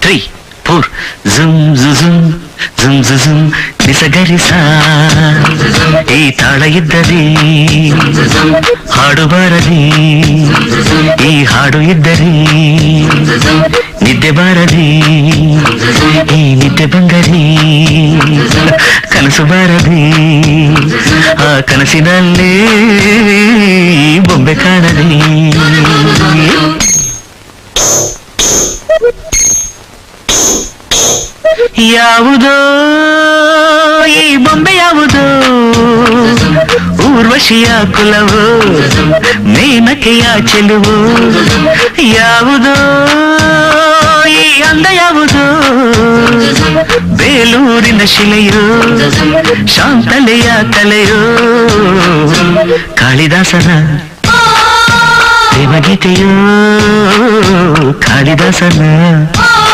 3, 4 ಜುಮ್ ಜುಮ್ ಜುಮ್ ಜುಮ್ ನಿಸಗರಿಸ ಈ ತಾಳ ಇದ್ದರೆ ಹಾಡು ಬಾರದೆ ಈ ಹಾಡು ಇದ್ದರೆ ನಿದ್ದೆ ಬಾರದೆ ಈ ನಿದ್ದೆ ಬಂದರೆ ಕನಸು ಬಾರದೆ ಆ ಕನಸಿನಲ್ಲೇ ಬೊಂಬೆ ಕಾಣದೆ ಯಾವುದೋ ಈ ಬೊಂಬೆ ಯಾವುದೋ ಊರ್ವಶಿಯ ಕುಲವೋ ಮೇನಕೆಯ ಚೆಲುವು ಯಾವುದೋ ಈ ಅಂದ ಯಾವುದೋ ಬೇಲೂರಿನ ಶಿಲೆಯೋ ಶಾಂತಲೆಯ ಕಲೆಯೋ ಕಾಳಿದಾಸನ ಪ್ರೇಮಗೀತೆಯೋ ಕಾಳಿದಾಸನ